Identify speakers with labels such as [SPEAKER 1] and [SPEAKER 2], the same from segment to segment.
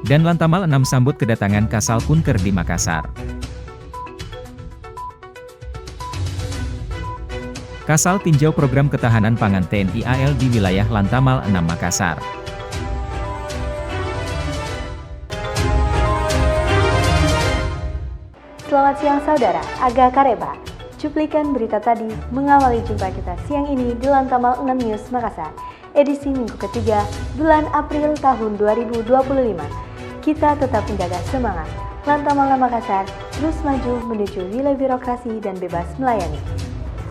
[SPEAKER 1] Dan Lantamal 6 sambut kedatangan Kasal Kunker di Makassar. Kasal tinjau program ketahanan pangan TNI AL di wilayah Lantamal 6 Makassar.
[SPEAKER 2] Selamat siang saudara, Aga Kareba. Cuplikan berita tadi mengawali jumpa kita siang ini di Lantamal 6 News Makassar, edisi minggu ketiga, bulan April tahun 2025. Kita tetap menjaga semangat. Lantamal 6 Makassar terus maju menuju wilayah birokrasi dan bebas melayani.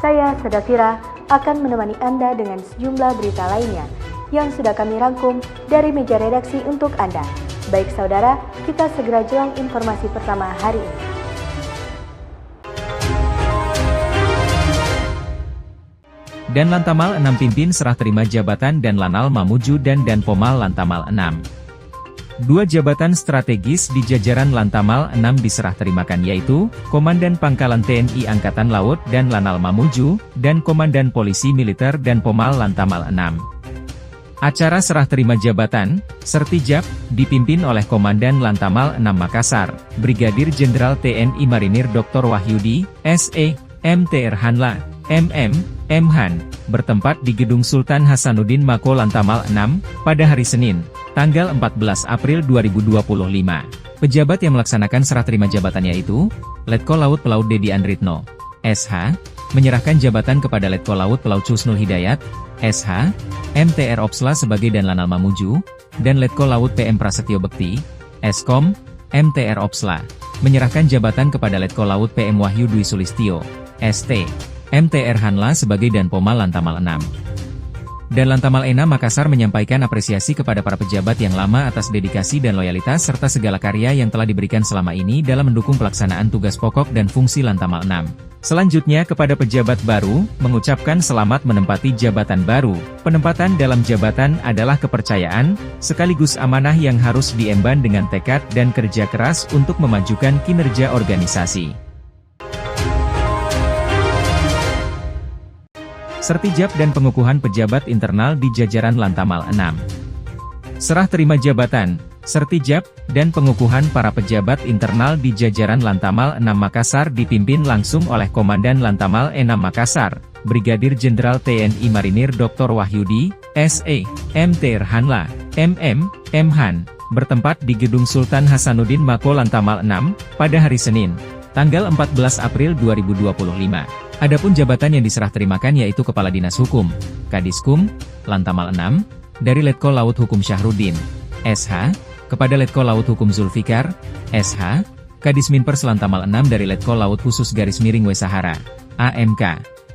[SPEAKER 2] Saya, Sadafira, akan menemani Anda dengan sejumlah berita lainnya yang sudah kami rangkum dari meja redaksi untuk Anda. Baik saudara, kita segera jelang informasi pertama hari ini.
[SPEAKER 1] Dan Lantamal 6 pimpin serah terima jabatan dan Lanal Mamuju dan Pomal Lantamal 6. Dua jabatan strategis di jajaran Lantamal 6 diserah terimakan yaitu, Komandan Pangkalan TNI Angkatan Laut dan Lanal Mamuju, dan Komandan Polisi Militer dan Pomal Lantamal 6. Acara serah terima jabatan, Sertijab, dipimpin oleh Komandan Lantamal 6 Makassar, Brigadir Jenderal TNI Marinir Dr. Wahyudi, SE, MTR Hanla, MM, Mhan, bertempat di Gedung Sultan Hasanuddin Mako Lantamal 6, pada hari Senin, tanggal 14 April 2025. Pejabat yang melaksanakan serah terima jabatan yaitu, Letkol Laut Pelaut Dedi Andritno, SH, menyerahkan jabatan kepada Letkol Laut Pelaut Cusnul Hidayat, SH, MTR Opsla sebagai dan Lanal Mamuju, dan Letkol Laut PM Prasetyo Bekti, Eskom, MTR Opsla, menyerahkan jabatan kepada Letkol Laut PM Wahyu Dwi Sulistyo, ST, MTR Hanla sebagai dan Pomal Lantamal 6. Dan Lantamal 6 Makassar menyampaikan apresiasi kepada para pejabat yang lama atas dedikasi dan loyalitas serta segala karya yang telah diberikan selama ini dalam mendukung pelaksanaan tugas pokok dan fungsi Lantamal 6. Selanjutnya kepada pejabat baru, mengucapkan selamat menempati jabatan baru. Penempatan dalam jabatan adalah kepercayaan, sekaligus amanah yang harus diemban dengan tekad dan kerja keras untuk memajukan kinerja organisasi. Sertijab dan pengukuhan pejabat internal di jajaran Lantamal 6. Serah terima jabatan, sertijab, dan pengukuhan para pejabat internal di jajaran Lantamal 6 Makassar dipimpin langsung oleh Komandan Lantamal 6 Makassar, Brigadir Jenderal TNI Marinir Dr. Wahyudi, SE, MTR Hanla, MM, Mhan, bertempat di Gedung Sultan Hasanuddin Mako Lantamal 6, pada hari Senin, tanggal 14 April 2025. Adapun jabatan yang diserah terimakan yaitu Kepala Dinas Hukum, Kadiskum, Lantamal 6, dari Letkol Laut Hukum Syahrudin, SH, kepada Letkol Laut Hukum Zulfikar, SH, Kadisminpers Lantamal 6 dari Letkol Laut Khusus Garis Miring Wesahara, AMK,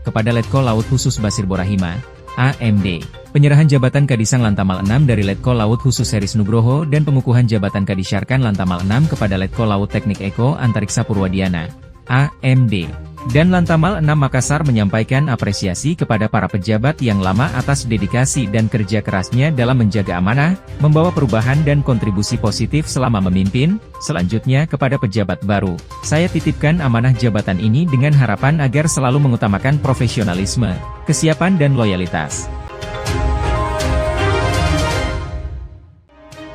[SPEAKER 1] kepada Letkol Laut Khusus Basir Borahima, AMD. Penyerahan jabatan Kadisang Lantamal 6 dari Letkol Laut Khusus Heris Nugroho dan pengukuhan jabatan Kadisyarkan Lantamal 6 kepada Letkol Laut Teknik Eko Antariksa Purwadiana, AMD. Dan Lantamal 6 Makassar menyampaikan apresiasi kepada para pejabat yang lama atas dedikasi dan kerja kerasnya dalam menjaga amanah, membawa perubahan dan kontribusi positif selama memimpin. Selanjutnya kepada pejabat baru, saya titipkan amanah jabatan ini dengan harapan agar selalu mengutamakan profesionalisme, kesiapan dan loyalitas.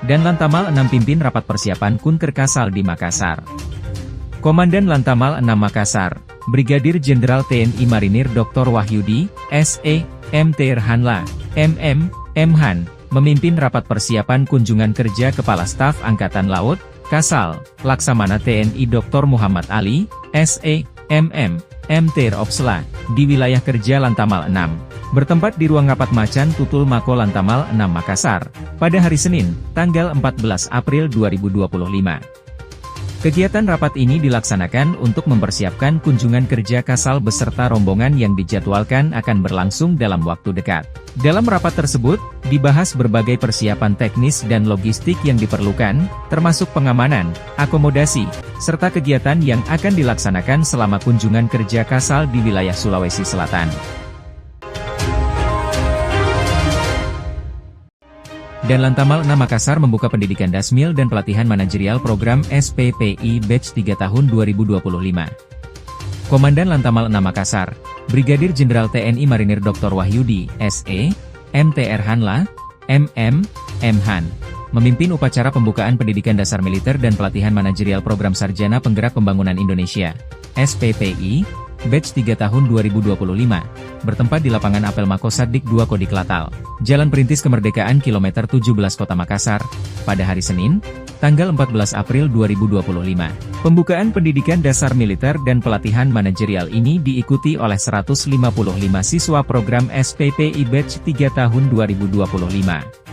[SPEAKER 1] Dan Lantamal 6 pimpin rapat persiapan Kunker Kasal di Makassar. Komandan Lantamal 6 Makassar, Brigadir Jenderal TNI Marinir Dr. Wahyudi, SE, MTR Hanla, MM, Mhan, memimpin rapat persiapan kunjungan kerja Kepala Staf Angkatan Laut, Kasal, Laksamana TNI Dr. Muhammad Ali, SE, MM, MTR Opsla, di wilayah kerja Lantamal 6. Bertempat di ruang rapat Macan Tutul Mako Lantamal 6 Makassar, pada hari Senin, tanggal 14 April 2025. Kegiatan rapat ini dilaksanakan untuk mempersiapkan kunjungan kerja Kasal beserta rombongan yang dijadwalkan akan berlangsung dalam waktu dekat. Dalam rapat tersebut, dibahas berbagai persiapan teknis dan logistik yang diperlukan, termasuk pengamanan, akomodasi, serta kegiatan yang akan dilaksanakan selama kunjungan kerja Kasal di wilayah Sulawesi Selatan. Dan Lantamal 6 Makassar membuka pendidikan Dasmil dan pelatihan manajerial program SPPI Batch 3 tahun 2025. Komandan Lantamal 6 Makassar, Brigadir Jenderal TNI Marinir Dr. Wahyudi, SE, MTR Hanla, MM, Mhan, memimpin upacara pembukaan Pendidikan Dasar Militer dan Pelatihan Manajerial Program Sarjana Penggerak Pembangunan Indonesia, SPPI, Batch 3 tahun 2025, bertempat di lapangan apel Makosaddik 2 Kodik Latal, Jalan Perintis Kemerdekaan Kilometer 17 Kota Makassar, pada hari Senin, tanggal 14 April 2025. Pembukaan Pendidikan Dasar Militer dan Pelatihan Manajerial ini diikuti oleh 155 siswa program SPPI Batch 3 tahun 2025.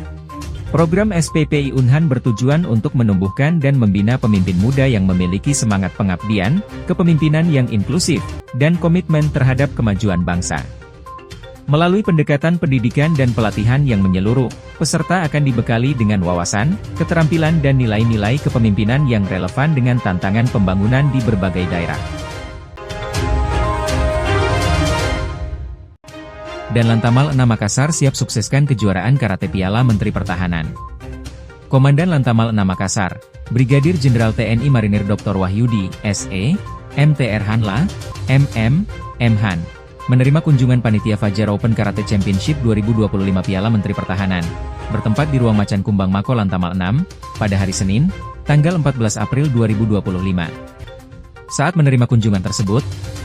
[SPEAKER 1] Program SPPI Unhan bertujuan untuk menumbuhkan dan membina pemimpin muda yang memiliki semangat pengabdian, kepemimpinan yang inklusif, dan komitmen terhadap kemajuan bangsa. Melalui pendekatan pendidikan dan pelatihan yang menyeluruh, peserta akan dibekali dengan wawasan, keterampilan dan nilai-nilai kepemimpinan yang relevan dengan tantangan pembangunan di berbagai daerah. Dan Lantamal 6 Makassar siap sukseskan kejuaraan Karate Piala Menteri Pertahanan. Komandan Lantamal 6 Makassar, Brigadir Jenderal TNI Marinir Dr. Wahyudi, SE, MTR Hanla, MM, Han, menerima kunjungan Panitia Fajar Open Karate Championship 2025 Piala Menteri Pertahanan, bertempat di Ruang Macan Kumbang Mako Lantamal 6, pada hari Senin, tanggal 14 April 2025. Saat menerima kunjungan tersebut,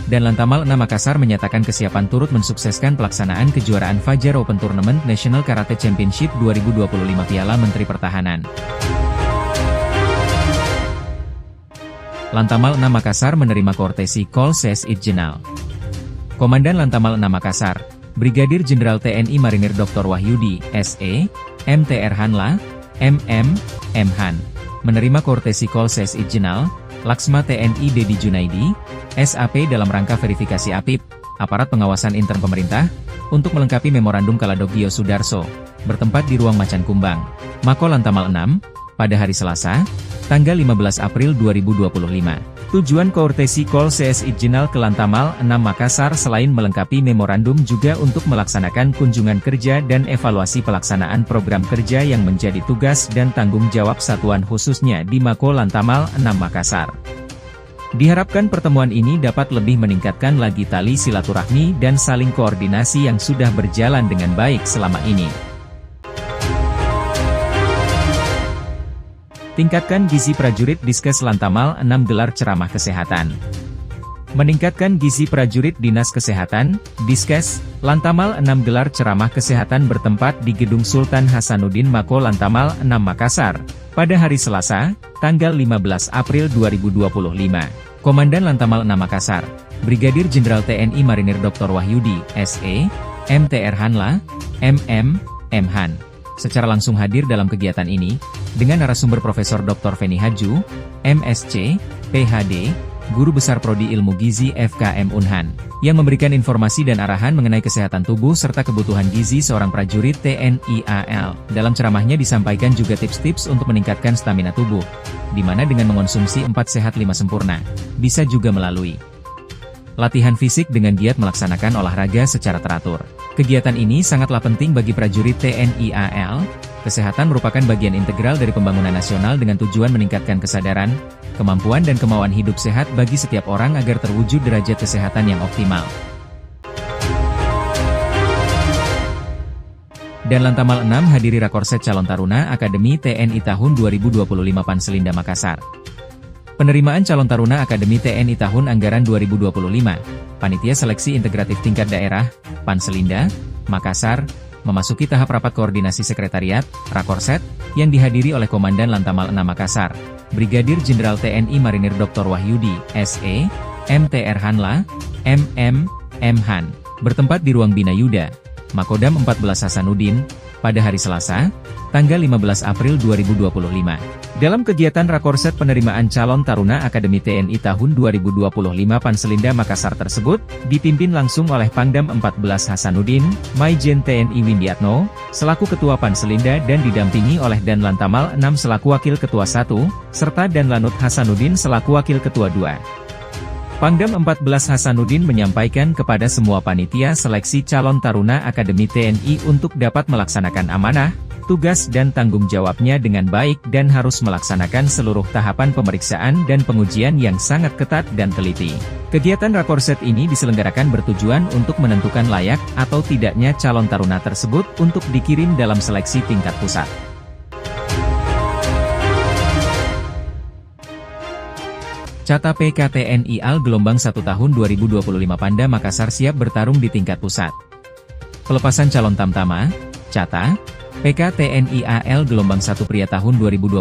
[SPEAKER 1] dan Lantamal 6 Makassar menyatakan kesiapan turut mensukseskan pelaksanaan kejuaraan Fajar Open Tournament National Karate Championship 2025 Piala Menteri Pertahanan. Lantamal 6 Makassar menerima kortesi Kol Ses Idjenal. Komandan Lantamal 6 Makassar, Brigadir Jenderal TNI Marinir Dr. Wahyudi, SE, MTR Hanla, MM, Han, menerima kortesi Kol Ses Idjenal, Laksma TNI Dedi Junaidi, SAP dalam rangka verifikasi APIP, Aparat Pengawasan Intern Pemerintah, untuk melengkapi Memorandum Kaladogio Sudarso, bertempat di Ruang Macan Kumbang, Mako Lantamal 6, pada hari Selasa, tanggal 15 April 2025. Tujuan kortesi Kol Ses Idjenal ke Lantamal 6 Makassar selain melengkapi memorandum juga untuk melaksanakan kunjungan kerja dan evaluasi pelaksanaan program kerja yang menjadi tugas dan tanggung jawab satuan khususnya di Mako Lantamal 6 Makassar. Diharapkan pertemuan ini dapat lebih meningkatkan lagi tali silaturahmi dan saling koordinasi yang sudah berjalan dengan baik selama ini. Tingkatkan gizi prajurit Diskes Lantamal 6 gelar ceramah kesehatan. Meningkatkan gizi prajurit Dinas Kesehatan, Diskes, Lantamal 6 gelar ceramah kesehatan bertempat di Gedung Sultan Hasanuddin Mako Lantamal 6 Makassar, pada hari Selasa, tanggal 15 April 2025. Komandan Lantamal 6 Makassar, Brigadir Jenderal TNI Marinir Dr. Wahyudi, SE, MTR Hanla, MM, Han, secara langsung hadir dalam kegiatan ini, dengan narasumber Profesor Dr. Feni Haju, MSc, PhD, Guru Besar Prodi Ilmu Gizi FKM Unhan, yang memberikan informasi dan arahan mengenai kesehatan tubuh serta kebutuhan gizi seorang prajurit TNI AL. Dalam ceramahnya disampaikan juga tips-tips untuk meningkatkan stamina tubuh, di mana dengan mengonsumsi 4 sehat 5 sempurna, bisa juga melalui latihan fisik dengan giat melaksanakan olahraga secara teratur. Kegiatan ini sangatlah penting bagi prajurit TNI AL. Kesehatan merupakan bagian integral dari pembangunan nasional dengan tujuan meningkatkan kesadaran, kemampuan dan kemauan hidup sehat bagi setiap orang agar terwujud derajat kesehatan yang optimal. Dan Lantamal 6 hadiri Rakorset Calon Taruna Akademi TNI tahun 2025 Panselinda Makassar. Penerimaan calon taruna Akademi TNI tahun anggaran 2025, Panitia Seleksi Integratif Tingkat Daerah, Panselinda, Makassar, memasuki tahap rapat koordinasi sekretariat, Rakorset, yang dihadiri oleh Komandan Lantamal 6 Makassar, Brigadir Jenderal TNI Marinir Dr. Wahyudi, SE, MTR Hanla, MM, Han, bertempat di Ruang Bina Yuda, Makodam 14 Hasanuddin, pada hari Selasa, tanggal 15 April 2025. Dalam kegiatan Rakorset penerimaan calon taruna Akademi TNI tahun 2025 Panselinda Makassar tersebut, dipimpin langsung oleh Pangdam 14 Hasanuddin, Maijen TNI Windiatno, selaku Ketua Panselinda dan didampingi oleh Dan Lantamal 6 selaku Wakil Ketua 1, serta Dan Lanut Hasanuddin selaku Wakil Ketua 2. Pangdam 14 Hasanuddin menyampaikan kepada semua panitia seleksi calon taruna Akademi TNI untuk dapat melaksanakan amanah, tugas dan tanggung jawabnya dengan baik dan harus melaksanakan seluruh tahapan pemeriksaan dan pengujian yang sangat ketat dan teliti. Kegiatan Rakorset ini diselenggarakan bertujuan untuk menentukan layak atau tidaknya calon taruna tersebut untuk dikirim dalam seleksi tingkat pusat. Cata PKTNI AL Gelombang 1 tahun 2025 Panda Makassar siap bertarung di tingkat pusat. Pelepasan calon Tamtama, Cata, PKTNI AL Gelombang 1 Pria tahun 2025,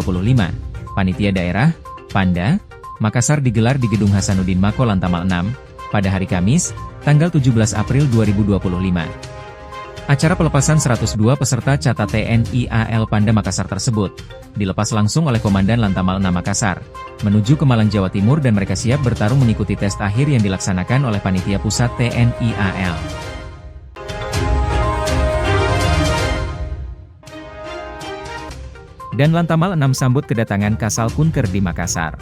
[SPEAKER 1] Panitia Daerah, Panda, Makassar digelar di Gedung Hasanuddin Mako Lantamal 6, pada hari Kamis, tanggal 17 April 2025. Acara pelepasan 102 peserta Cata TNI AL Panda Makassar tersebut dilepas langsung oleh Komandan Lantamal 6 Makassar, menuju ke Malang Jawa Timur dan mereka siap bertarung mengikuti tes akhir yang dilaksanakan oleh Panitia Pusat TNI AL. Dan Lantamal 6 sambut kedatangan Kasal Kunker di Makassar.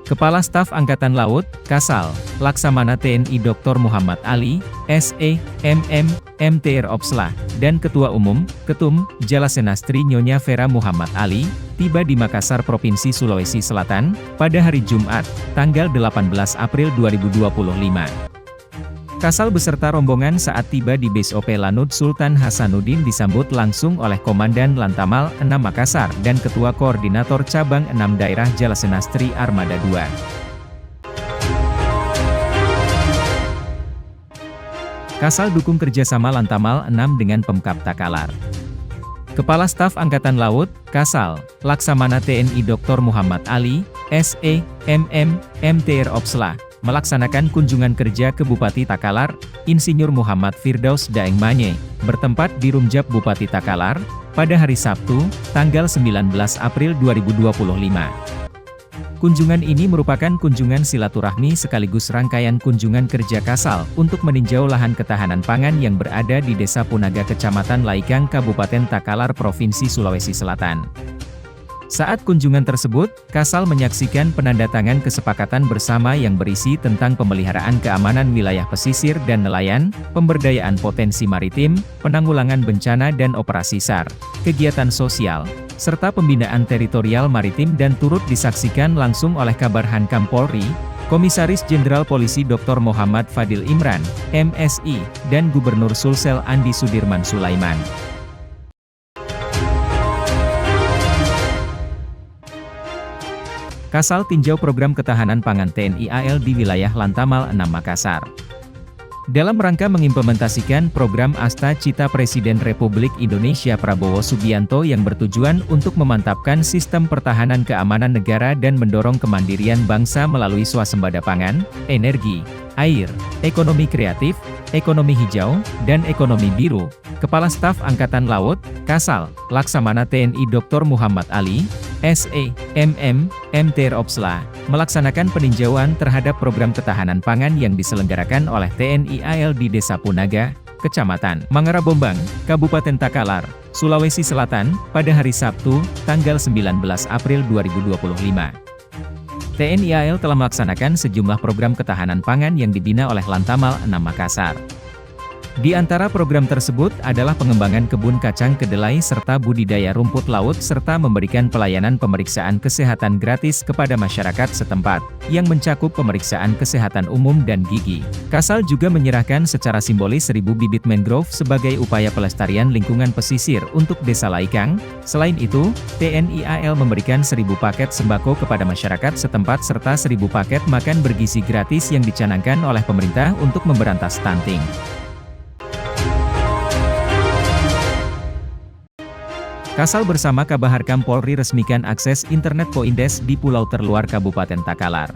[SPEAKER 1] Kepala Staf Angkatan Laut, Kasal, Laksamana TNI Dr. Muhammad Ali, SE, MM, MTR Opsla, dan Ketua Umum, Ketum, Jalasenastri Nyonya Vera Muhammad Ali, tiba di Makassar Provinsi Sulawesi Selatan, pada hari Jumat, tanggal 18 April 2025. Kasal beserta rombongan saat tiba di Base OP Lanut Sultan Hasanuddin disambut langsung oleh Komandan Lantamal 6 Makassar dan Ketua Koordinator Cabang 6 Daerah Jalasenastri Armada 2. Kasal dukung kerjasama Lantamal 6 dengan Pemkab Takalar. Kepala Staf Angkatan Laut, Kasal, Laksamana TNI Dr. Muhammad Ali, SE, MM, MTR Opsla, melaksanakan kunjungan kerja ke Bupati Takalar, Insinyur Muhammad Firdaus Daeng Manye, bertempat di Rumjab Bupati Takalar, pada hari Sabtu, tanggal 19 April 2025. Kunjungan ini merupakan kunjungan silaturahmi sekaligus rangkaian kunjungan kerja Kasal untuk meninjau lahan ketahanan pangan yang berada di Desa Punaga Kecamatan Laikang Kabupaten Takalar Provinsi Sulawesi Selatan. Saat kunjungan tersebut, Kasal menyaksikan penandatangan kesepakatan bersama yang berisi tentang pemeliharaan keamanan wilayah pesisir dan nelayan, pemberdayaan potensi maritim, penanggulangan bencana dan operasi SAR, kegiatan sosial, serta pembinaan teritorial maritim dan turut disaksikan langsung oleh Kabar Hankam Polri, Komisaris Jenderal Polisi Dr. Muhammad Fadil Imran, MSI, dan Gubernur Sulsel Andi Sudirman Sulaiman. Kasal tinjau program ketahanan pangan TNI AL di wilayah Lantamal 6 Makassar. Dalam rangka mengimplementasikan program Asta Cita Presiden Republik Indonesia Prabowo Subianto yang bertujuan untuk memantapkan sistem pertahanan keamanan negara dan mendorong kemandirian bangsa melalui swasembada pangan, energi, air, ekonomi kreatif, ekonomi hijau, dan ekonomi biru, Kepala Staf Angkatan Laut, Kasal, Laksamana TNI Dr. Muhammad Ali, SE, MM, MTR Opsla, melaksanakan peninjauan terhadap program ketahanan pangan yang diselenggarakan oleh TNI AL di Desa Punaga, Kecamatan Mangarabombang, Kabupaten Takalar, Sulawesi Selatan, pada hari Sabtu, tanggal 19 April 2025. TNI AL telah melaksanakan sejumlah program ketahanan pangan yang dibina oleh Lantamal 6 Makassar. Di antara program tersebut adalah pengembangan kebun kacang kedelai serta budidaya rumput laut serta memberikan pelayanan pemeriksaan kesehatan gratis kepada masyarakat setempat, yang mencakup pemeriksaan kesehatan umum dan gigi. Kasal juga menyerahkan secara simbolis 1.000 bibit mangrove sebagai upaya pelestarian lingkungan pesisir untuk Desa Laikang. Selain itu, TNI AL memberikan 1.000 paket sembako kepada masyarakat setempat serta 1.000 paket makan bergizi gratis yang dicanangkan oleh pemerintah untuk memberantas stunting. Kasal bersama Kabaharkam Polri resmikan akses internet Poindes di pulau terluar Kabupaten Takalar.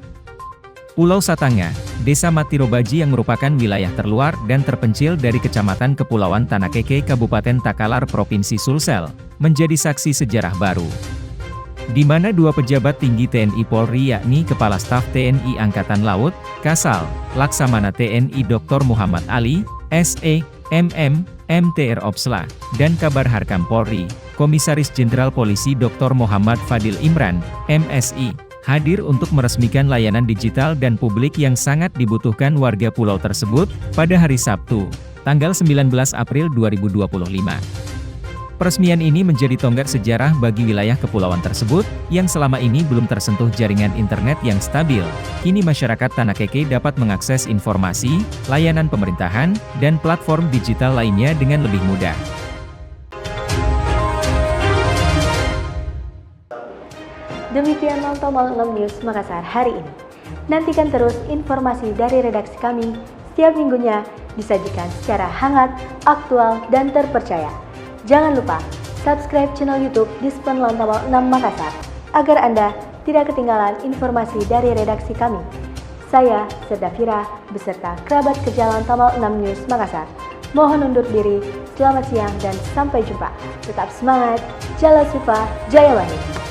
[SPEAKER 1] Pulau Satanga, Desa Matirobaji yang merupakan wilayah terluar dan terpencil dari Kecamatan Kepulauan Tanakeke Kabupaten Takalar Provinsi Sulsel, menjadi saksi sejarah baru. Di mana dua pejabat tinggi TNI Polri yakni Kepala Staf TNI Angkatan Laut, Kasal, Laksamana TNI Dr. Muhammad Ali, SE, MM, MTR Opsla, dan Kabar Harkam Polri, Komisaris Jenderal Polisi Dr. Muhammad Fadil Imran, MSI, hadir untuk meresmikan layanan digital dan publik yang sangat dibutuhkan warga pulau tersebut, pada hari Sabtu, tanggal 19 April 2025. Peresmian ini menjadi tonggak sejarah bagi wilayah kepulauan tersebut, yang selama ini belum tersentuh jaringan internet yang stabil. Kini masyarakat Tanakeke dapat mengakses informasi, layanan pemerintahan, dan platform digital lainnya dengan lebih mudah.
[SPEAKER 2] Demikian Lantamal 6 News Makassar hari ini. Nantikan terus informasi dari redaksi kami setiap minggunya disajikan secara hangat, aktual, dan terpercaya. Jangan lupa subscribe channel YouTube Dispon Lantamal 6 Makassar agar Anda tidak ketinggalan informasi dari redaksi kami. Saya, Serdafira, beserta kerabat kerja Lantamal 6 News Makassar. Mohon undur diri, selamat siang dan sampai jumpa. Tetap semangat, Jala Sufa, Jaya Wahid.